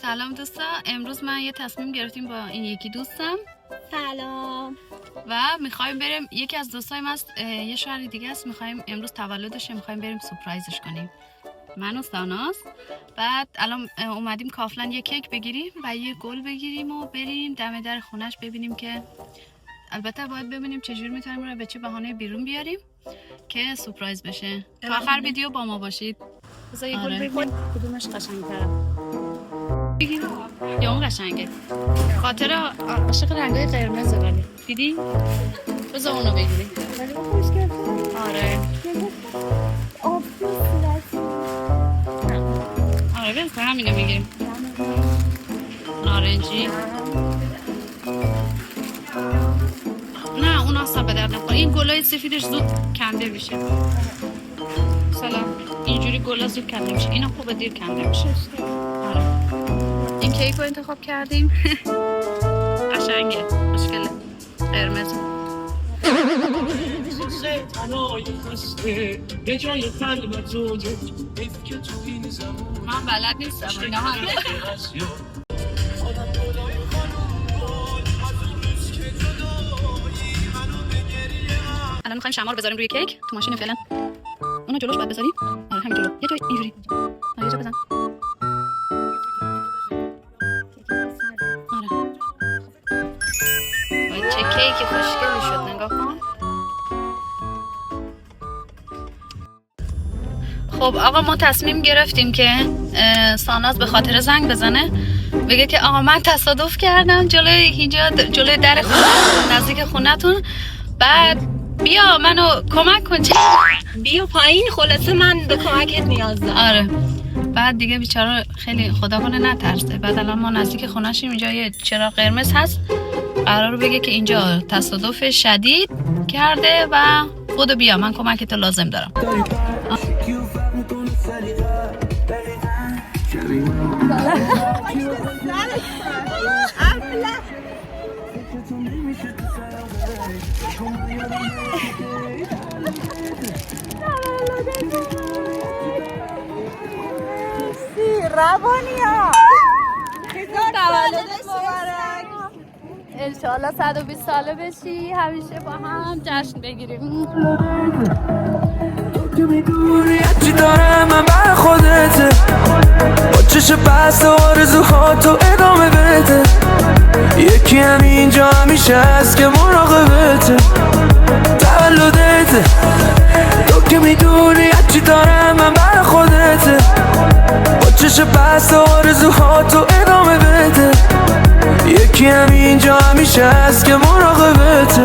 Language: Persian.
سلام دوستا، امروز من یه تصمیم گرفتیم با این یکی دوستم. سلام. و میخوایم بریم، یکی از دوستایم هست یه شهر دیگه است، میخوایم امروز تولدشه، میخوایم بریم سورپرایزش کنیم. من و ساناس. بعد الان اومدیم کافلند یه کیک بگیریم و یه گل بگیریم و بریم دم در خونش ببینیم که البته باید ببینیم چجوری میتونیم رو به چه بهانه بیرون بیاریم که سورپرایز بشه. تا آخر ویدیو با ما باشید. بذار یه گل ببینیم کدومش قشنگ‌تره. بگیریم یا اون قشنگه؟ خاطر عاشق رنگای قرمز ولی دیدی؟ بذار اونو بگیریم. ولی خوشگله. آره آب صورتی. آره بس همینو میگیریم. نارنجی. نه اون اصلا به درد نخوره. این گلای سفیدش زود کنده میشه. سلام. اینجوری گلا زود کنده میشه. اینا خوبه دیر کنده میشه. آره. این کیک رو انتخاب کردیم. قشنگه. مشکله. قرمز. من بلد نیستم اینا ها. الان میخوایم شمع رو بذاریم روی کیک تو ماشین. فعلا اونو جلوش باید بذاریم. آره همین جلو. یه جای اینجوری. آره یه جا بزن. آره. وای چه کیکی خوشگلی شد، نگاه کن. خب آقا ما تصمیم گرفتیم که ساناز به خاطر زنگ بزنه بگه که آقا من تصادف کردم جلوی در نزدیک خونتون، بعد بیا منو کمک کن. بیا پایین، خلاصه من به کمکت نیاز دارم. آره بعد دیگه بیچاره خیلی خدا کنه نترسه. بعد الان ما نزدیک خونه‌شیم، اینجا یه چراغ قرمز هست، قراره بگه که اینجا تصادف شدید کرده و خودو بیا من کمکتو لازم دارم. روانیا تولدت مبارک. انشالله 120 ساله بشی، همیشه با هم جشن بگیریم. تو میدونی چی دارم من بر خودته، با چشم بست آرزوهاتو ادامه بده. یکی همینجا همیشه هست که مراقبته. تولدته تو که میدونی چی دارم من بر خودته، با چشم بست آرزوهاتو ادامه بده. یکی همینجا همیشه هست که مراقبته.